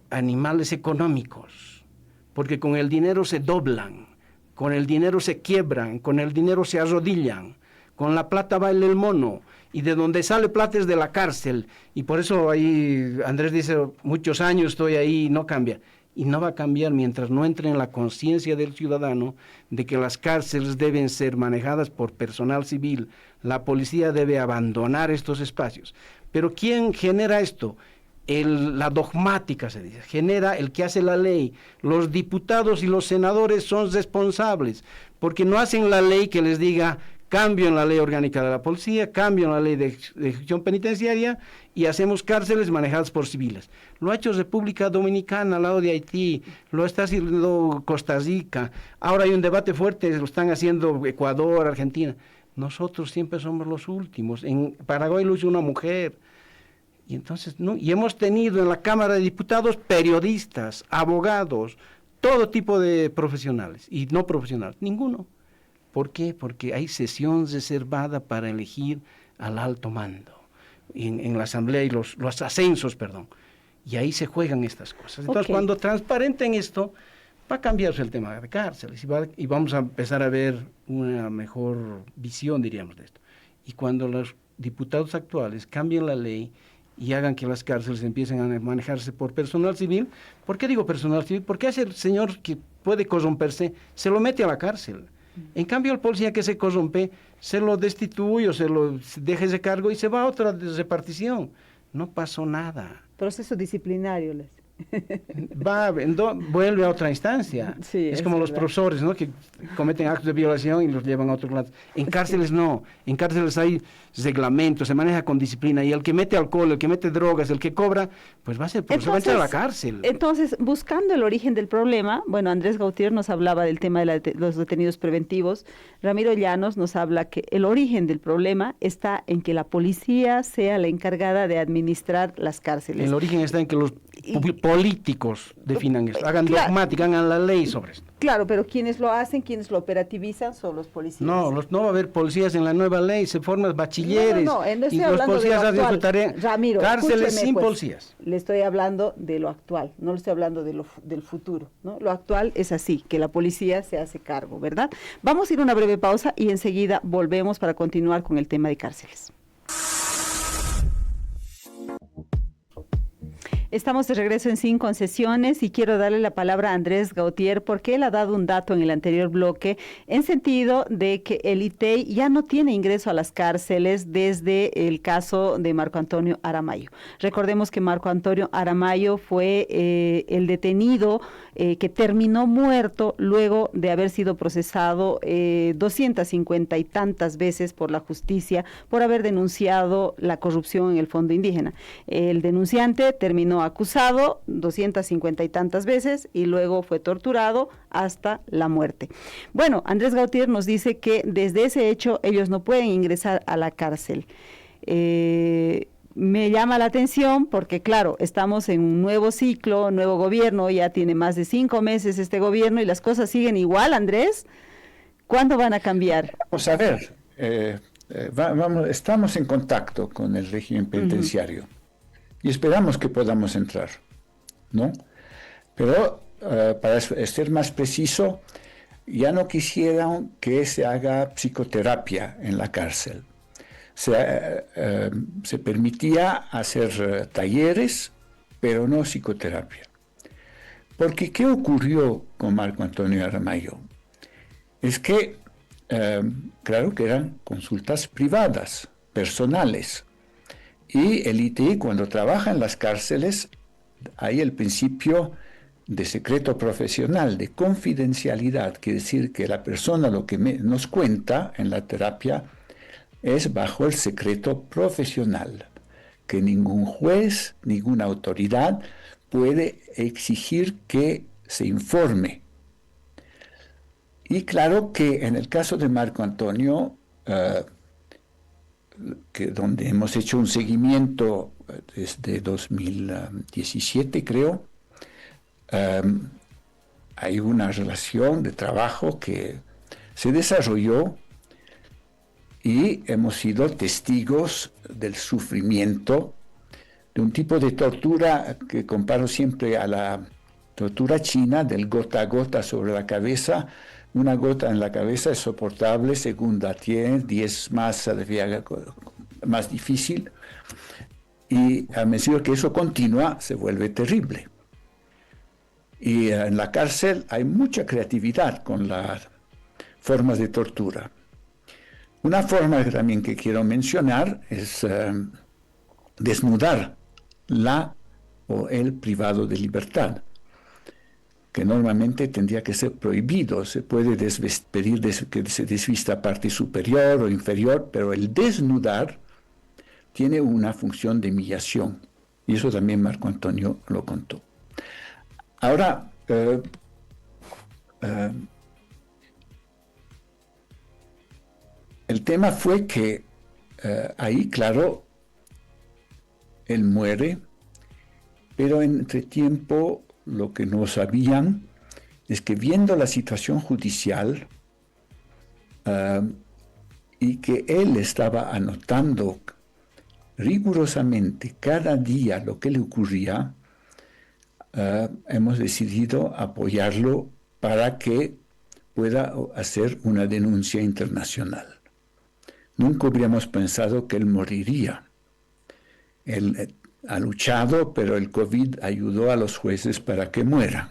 animales económicos, porque con el dinero se doblan, con el dinero se quiebran, con el dinero se arrodillan, con la plata baila el mono, y de donde sale plata es de la cárcel, y por eso ahí Andrés dice, muchos años estoy ahí y no cambia. Y no va a cambiar mientras no entre en la conciencia del ciudadano de que las cárceles deben ser manejadas por personal civil. La policía debe abandonar estos espacios. Pero ¿quién genera esto? La dogmática, se dice, genera el que hace la ley. Los diputados y los senadores son responsables, porque no hacen la ley que les diga, cambio en la ley orgánica de la policía, cambio en la ley de ejecución penitenciaria y hacemos cárceles manejadas por civiles. Lo ha hecho República Dominicana al lado de Haití, lo está haciendo Costa Rica, ahora hay un debate fuerte, lo están haciendo Ecuador, Argentina. nosotros siempre somos los últimos. En Paraguay lo hizo una mujer. Y entonces, ¿no? Y hemos tenido en la Cámara de Diputados periodistas, abogados, todo tipo de profesionales y no profesionales, ninguno. ¿Por qué? Porque hay sesión reservada para elegir al alto mando en la Asamblea y los ascensos, perdón. Y ahí se juegan estas cosas. Entonces, cuando transparenten esto, va a cambiarse el tema de cárceles y vamos a empezar a ver una mejor visión, diríamos, de esto. Y cuando los diputados actuales cambien la ley y hagan que las cárceles empiecen a manejarse por personal civil. ¿Por qué digo personal civil? Porque a ese señor que puede corromperse, se lo mete a la cárcel. En cambio, el policía que se corrompe, se lo destituye o se lo deja ese cargo y se va a otra repartición. No pasó nada. Proceso disciplinario, vuelve a otra instancia. Sí, es como los profesores, ¿no? Que cometen actos de violación y los llevan a otro lado. En cárceles no, en cárceles hay reglamentos, se maneja con disciplina, y el que mete alcohol, el que mete drogas, el que cobra, pues va a ser profesor, va a entrar a la cárcel. Entonces, buscando el origen del problema, bueno, Andrés Gautier nos hablaba del tema de los detenidos preventivos, Ramiro Llanos nos habla que el origen del problema está en que la policía sea la encargada de administrar las cárceles. El origen está en que los políticos definan esto, hagan dogmática, hagan la ley sobre esto. Claro, pero quienes lo hacen, quienes lo operativizan son los policías. No, no va a haber policías en la nueva ley, se forman bachilleres. No estoy y hablando los policías de lo hacen actual. su tarea. Ramiro, cárceles sin pues, policías. Le estoy hablando de lo actual, no le estoy hablando del futuro, ¿no? Lo actual es así, que la policía se hace cargo, ¿verdad? Vamos a ir a una breve pausa y enseguida volvemos para continuar con el tema de cárceles. Estamos de regreso en Sin Concesiones y quiero darle la palabra a Andrés Gautier porque él ha dado un dato en el anterior bloque en sentido de que el ITEI ya no tiene ingreso a las cárceles desde el caso de Marco Antonio Aramayo. Recordemos que Marco Antonio Aramayo fue el detenido que terminó muerto luego de haber sido procesado 250 y tantas veces por la justicia por haber denunciado la corrupción en el Fondo Indígena. El denunciante terminó acusado 250 y tantas veces y luego fue torturado hasta la muerte. Bueno, Andrés Gautier nos dice que desde ese hecho ellos no pueden ingresar a la cárcel. Me llama la atención porque, claro, estamos en un nuevo ciclo, nuevo gobierno, ya tiene más de 5 meses este gobierno y las cosas siguen igual, Andrés. ¿Cuándo van a cambiar? Vamos a ver, estamos en contacto con el régimen penitenciario. Y esperamos que podamos entrar, ¿no? Pero para ser más preciso, ya no quisieran que se haga psicoterapia en la cárcel. Se permitía hacer talleres, pero no psicoterapia. Porque ¿qué ocurrió con Marco Antonio Aramayo? Es que, claro que eran consultas privadas, personales. Y el ITI, cuando trabaja en las cárceles, hay el principio de secreto profesional, de confidencialidad, quiere decir que la persona lo que nos cuenta en la terapia es bajo el secreto profesional, que ningún juez, ninguna autoridad puede exigir que se informe. Y claro que en el caso de Marco Antonio, donde hemos hecho un seguimiento desde 2017, creo, hay una relación de trabajo que se desarrolló y hemos sido testigos del sufrimiento de un tipo de tortura que comparo siempre a la tortura china, del gota a gota sobre la cabeza. Una gota en la cabeza es soportable, segunda tiene 10 más difícil, y a medida que eso continúa se vuelve terrible. Y en la cárcel hay mucha creatividad con las formas de tortura. Una forma también que quiero mencionar es desnudar o el privado de libertad, que normalmente tendría que ser prohibido. Se puede pedir que se desvista parte superior o inferior, pero el desnudar tiene una función de humillación. Y eso también Marco Antonio lo contó. Ahora, El tema fue que ahí, claro, él muere, pero entre tiempo lo que no sabían es que viendo la situación judicial y que él estaba anotando rigurosamente cada día lo que le ocurría, hemos decidido apoyarlo para que pueda hacer una denuncia internacional. Nunca hubiéramos pensado que él moriría. Él ha luchado, pero el COVID ayudó a los jueces para que mueran.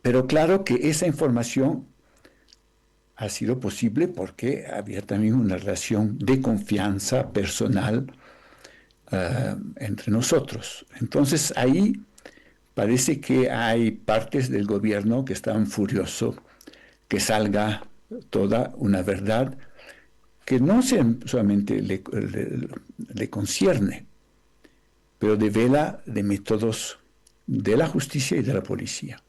Pero claro que esa información ha sido posible porque había también una relación de confianza personal entre nosotros. Entonces ahí parece que hay partes del gobierno que están furiosos que salga toda una verdad que no solamente le concierne, pero devela de métodos de la justicia y de la policía.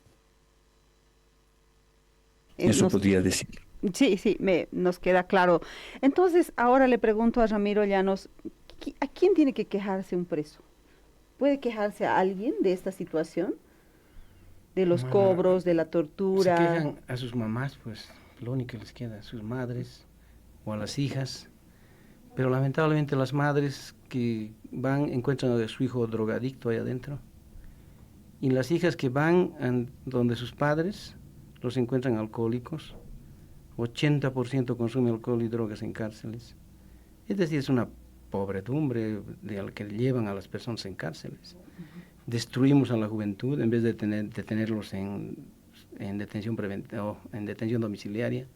Eso podría decir. Sí, nos queda claro. Entonces, ahora le pregunto a Ramiro Llanos, ¿a quién tiene que quejarse un preso? ¿Puede quejarse a alguien de esta situación? ¿De los cobros, de la tortura? Se quejan a sus mamás, pues, lo único que les queda, a sus madres o a las hijas. Pero lamentablemente las madres que van encuentran a su hijo drogadicto ahí adentro. Y las hijas que van donde sus padres los encuentran alcohólicos. 80% consume alcohol y drogas en cárceles. Es decir, es una pobredumbre de la que llevan a las personas en cárceles. Destruimos a la juventud en vez de tenerlos en detención preventiva o en detención domiciliaria.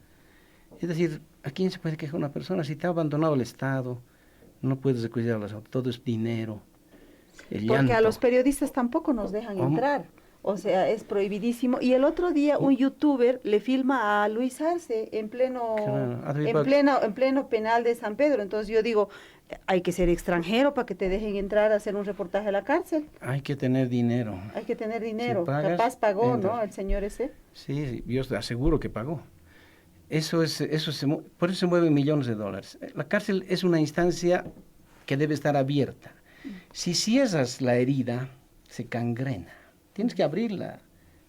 Es decir, ¿a quién se puede quejar una persona? Si te ha abandonado el Estado, no puedes recurrir a las autoridades, todo es dinero. Porque a los periodistas tampoco nos dejan entrar. O sea, es prohibidísimo. Y el otro día un youtuber le filma a Luis Arce en pleno penal de San Pedro. Entonces yo digo, hay que ser extranjero para que te dejen entrar a hacer un reportaje a la cárcel. Hay que tener dinero. Hay que tener dinero. Si pagas, capaz pagó, entra. ¿no? El señor ese. Sí, yo te aseguro que pagó. Por eso se mueven millones de dólares. La cárcel es una instancia que debe estar abierta. Si cierras la herida, se cangrena. Tienes que abrirla,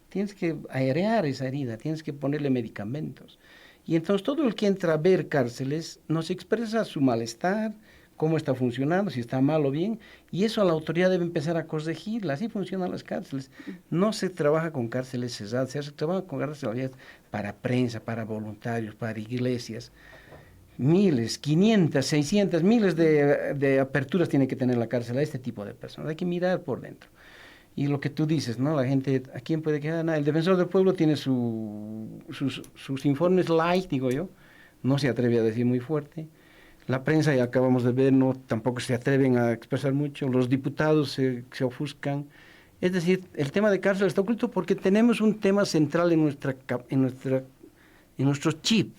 tienes que aerear esa herida, tienes que ponerle medicamentos. Y entonces todo el que entra a ver cárceles nos expresa su malestar, cómo está funcionando, si está mal o bien, y eso la autoridad debe empezar a corregirla. Así funcionan las cárceles. No se trabaja con cárceles cerradas, se trabaja con cárceles abiertas para prensa, para voluntarios, para iglesias. Miles, 500, 600, miles de aperturas tiene que tener la cárcel a este tipo de personas. Hay que mirar por dentro. Y lo que tú dices, ¿no? La gente, ¿a quién puede quedar? Nada. El defensor del pueblo tiene sus informes light, digo yo. No se atreve a decir muy fuerte. La prensa, ya acabamos de ver, tampoco se atreven a expresar mucho. Los diputados se ofuscan. Es decir, el tema de cárcel está oculto porque tenemos un tema central en nuestro chip.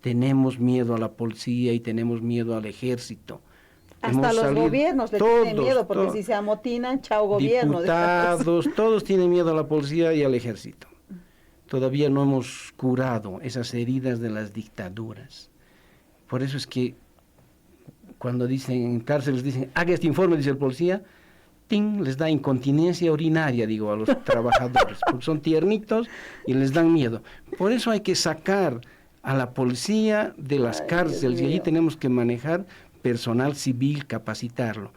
Tenemos miedo a la policía y tenemos miedo al ejército. Hasta los gobiernos le tienen miedo, porque si se amotinan, chao gobierno. Diputados, todos tienen miedo a la policía y al ejército. Todavía no hemos curado esas heridas de las dictaduras. Por eso es que cuando dicen en cárceles, dicen, haga este informe, dice el policía, ¡ting!, les da incontinencia urinaria, digo, a los trabajadores, porque son tiernitos y les dan miedo. Por eso hay que sacar a la policía de las cárceles y allí tenemos que manejar personal civil, capacitarlo.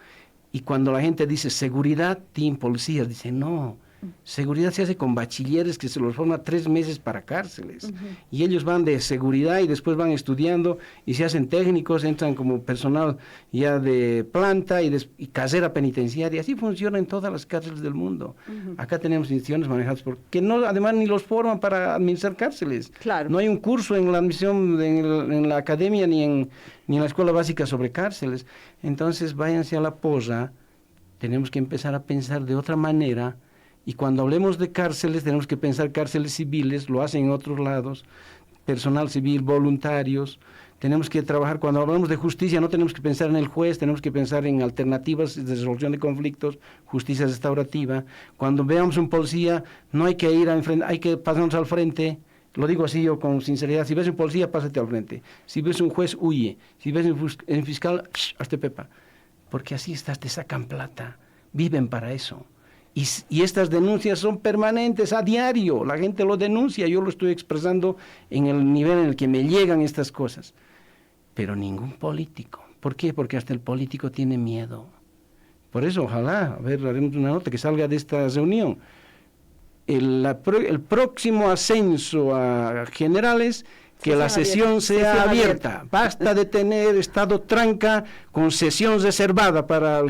Y cuando la gente dice seguridad, team policías, dice no, seguridad se hace con bachilleres que se los forman 3 meses para cárceles. Y ellos van de seguridad y después van estudiando y se hacen técnicos, entran como personal ya de planta y casera penitenciaria. Así funciona en todas las cárceles del mundo. Acá tenemos instituciones manejadas que no, además ni los forman para administrar cárceles. Claro. No hay un curso en la admisión en la academia ni en la escuela básica sobre cárceles. Entonces váyanse a la porra, tenemos que empezar a pensar de otra manera. Y cuando hablemos de cárceles, tenemos que pensar cárceles civiles, lo hacen en otros lados, personal civil, voluntarios. Tenemos que trabajar, cuando hablamos de justicia, no tenemos que pensar en el juez, tenemos que pensar en alternativas de resolución de conflictos, justicia restaurativa. Cuando veamos un policía, no hay que ir a enfrentar, hay que pasarnos al frente, Lo digo así yo con sinceridad. Si ves un policía, pásate al frente. Si ves un juez, huye. Si ves un fiscal, hazte pepa. Porque así te sacan plata. Viven para eso. Y estas denuncias son permanentes, a diario. La gente lo denuncia. Yo lo estoy expresando en el nivel en el que me llegan estas cosas. Pero ningún político. ¿Por qué? Porque hasta el político tiene miedo. Por eso, ojalá, haremos una nota que salga de esta reunión. El próximo ascenso a generales, que la sesión sea abierta. Basta de tener estado tranca con sesión reservada para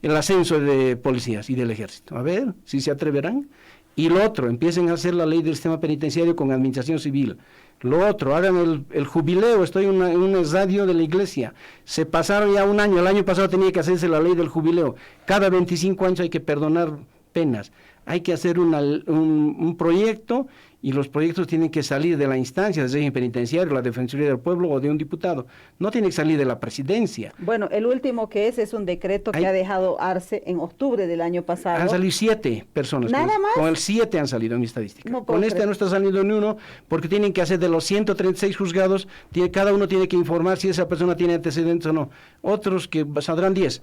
el ascenso de policías y del ejército. A ver si se atreverán. Y lo otro, empiecen a hacer la ley del sistema penitenciario con administración civil. Lo otro, hagan el jubileo. Estoy en una radio de la iglesia. Se pasaron ya un año. El año pasado tenía que hacerse la ley del jubileo. Cada 25 años hay que perdonar penas. Hay que hacer un proyecto, y los proyectos tienen que salir de la instancia del régimen penitenciario, la Defensoría del Pueblo o de un diputado. No tiene que salir de la presidencia. Bueno, el último que es un decreto que ha dejado Arce en octubre del año pasado. Han salido 7 personas. ¿Nada más? Con el 7 han salido en mi estadística. No con este no está saliendo ni uno, porque tienen que hacer de los 136 juzgados, cada uno tiene que informar si esa persona tiene antecedentes o no. Otros que saldrán 10.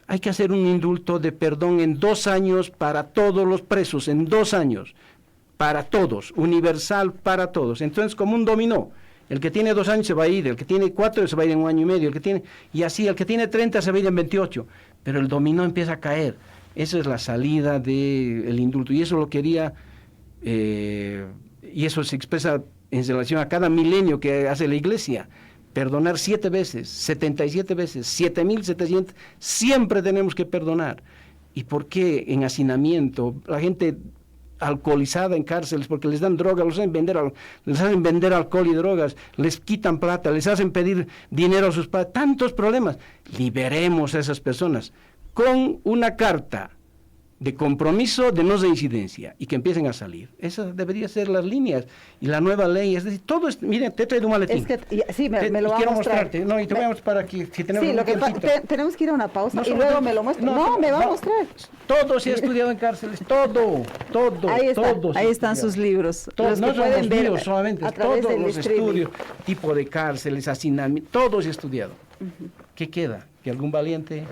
Hay que hacer un indulto de perdón en 2 años para todos los presos, en 2 años, para todos, universal para todos. Entonces, como un dominó, el que tiene 2 años se va a ir, el que tiene 4 se va a ir en 1 año y medio, y así, el que tiene 30 se va a ir en 28, pero el dominó empieza a caer. Esa es la salida del indulto, y eso lo quería, y eso se expresa en relación a cada milenio que hace la Iglesia. Perdonar 7 veces, 77 veces, 7.700, siempre tenemos que perdonar. ¿Y por qué en hacinamiento? La gente alcoholizada en cárceles porque les dan droga, les hacen vender alcohol y drogas, les quitan plata, les hacen pedir dinero a sus padres, tantos problemas. Liberemos a esas personas con una carta de compromiso de no reincidencia y que empiecen a salir. Esas deberían ser las líneas. Y la nueva ley, es decir, todo es... Mira, te he traído un maletín. Es que, sí, me lo va a mostrar. Mostrarte. No, y te voy a mostrar para que si tenemos tenemos que ir a una pausa y luego me lo muestro. No, me va a mostrar. Todo se ha estudiado en cárceles, todo. Ahí están sus libros. Los no que son los míos solamente, todos los streaming. Estudios, tipo de cárceles, hacinamiento, todo se ha estudiado. ¿Qué queda? Que algún valiente...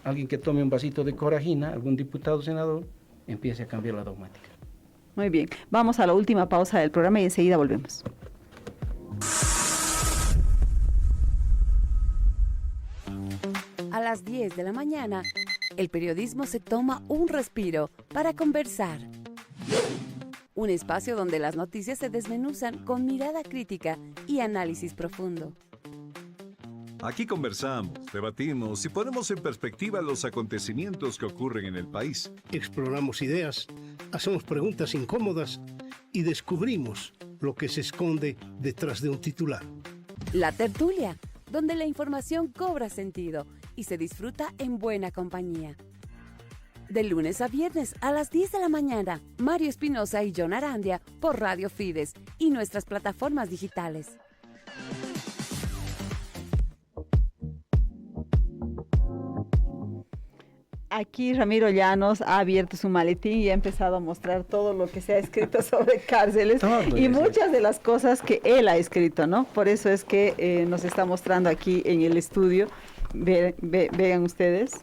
alguien que tome un vasito de corajina, algún diputado o senador, empiece a cambiar la dogmática. Muy bien, vamos a la última pausa del programa y enseguida volvemos. A las 10 de la mañana, el periodismo se toma un respiro para conversar. Un espacio donde las noticias se desmenuzan con mirada crítica y análisis profundo. Aquí conversamos, debatimos y ponemos en perspectiva los acontecimientos que ocurren en el país. Exploramos ideas, hacemos preguntas incómodas y descubrimos lo que se esconde detrás de un titular. La tertulia, donde la información cobra sentido y se disfruta en buena compañía. De lunes a viernes a las 10 de la mañana, Mario Espinosa y John Arandia por Radio Fides y nuestras plataformas digitales. Aquí Ramiro Llanos ha abierto su maletín y ha empezado a mostrar todo lo que se ha escrito sobre cárceles y muchas de las cosas que él ha escrito, ¿no? Por eso es que nos está mostrando aquí en el estudio. Vean ustedes.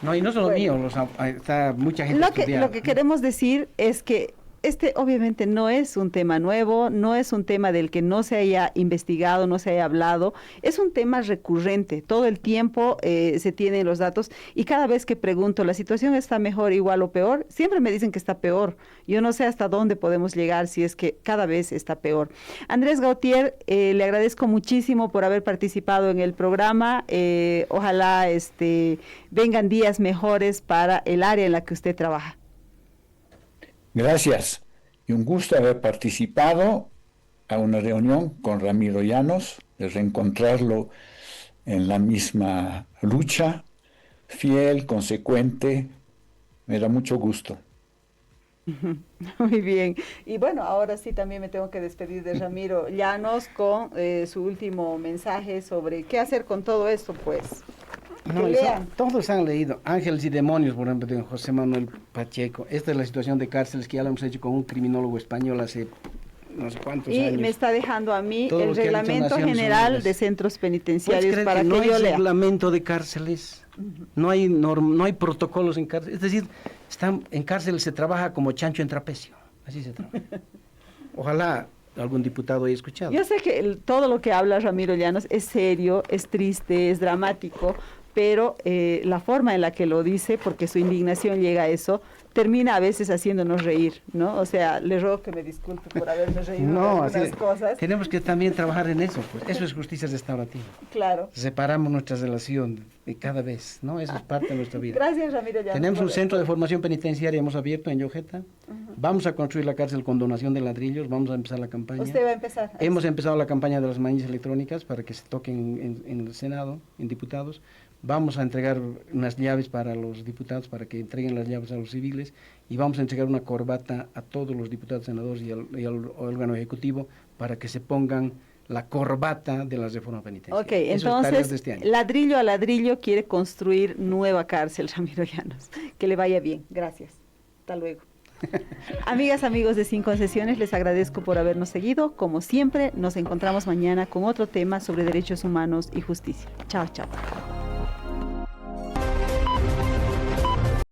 No, y no solo mío, está mucha gente Lo que queremos decir es que este obviamente no es un tema nuevo, no es un tema del que no se haya investigado, no se haya hablado, es un tema recurrente, todo el tiempo se tienen los datos y cada vez que pregunto, ¿la situación está mejor, igual o peor? Siempre me dicen que está peor, yo no sé hasta dónde podemos llegar si es que cada vez está peor. Andrés Gautier, le agradezco muchísimo por haber participado en el programa, ojalá vengan días mejores para el área en la que usted trabaja. Gracias. Y un gusto haber participado a una reunión con Ramiro Llanos, de reencontrarlo en la misma lucha, fiel, consecuente. Me da mucho gusto. Muy bien. Y bueno, ahora sí también me tengo que despedir de Ramiro Llanos con su último mensaje sobre qué hacer con todo esto, pues. No, todos han leído Ángeles y Demonios, por ejemplo, de José Manuel Pacheco. Esta es la situación de cárceles que ya lo hemos hecho con un criminólogo español hace no sé cuántos años. Y me está dejando a mí todo el Reglamento General de Centros Penitenciarios para que no yo hay lea. reglamento de cárceles, no hay protocolos en cárceles. Es decir, en cárceles se trabaja como chancho en trapecio. Así se trabaja. Ojalá algún diputado haya escuchado. Yo sé que todo lo que habla Ramiro Llanos es serio, es triste, es dramático, pero la forma en la que lo dice, porque su indignación llega a eso, termina a veces haciéndonos reír, ¿no? O sea, le ruego que me disculpe por haberme reído de algunas cosas. Tenemos que también trabajar en eso, pues. Eso es justicia restaurativa. Claro. Separamos nuestra relación de cada vez, ¿no? Eso es parte de nuestra vida. Gracias, Ramiro Llanos. Tenemos un centro de formación penitenciaria, hemos abierto en Yojeta. Vamos a construir la cárcel con donación de ladrillos, vamos a empezar la campaña. Usted va a empezar. Hemos empezado la campaña de las manillas electrónicas para que se toquen en el Senado, en diputados. Vamos a entregar unas llaves para los diputados, para que entreguen las llaves a los civiles, y vamos a entregar una corbata a todos los diputados, senadores y al órgano ejecutivo para que se pongan la corbata de la reforma penitenciaria. Ok, entonces, de este año. Ladrillo a ladrillo quiere construir nueva cárcel, Ramiro Llanos. Que le vaya bien. Gracias. Hasta luego. Amigas, amigos de Sin Concesiones, les agradezco por habernos seguido. Como siempre, nos encontramos mañana con otro tema sobre derechos humanos y justicia. Chao, chao.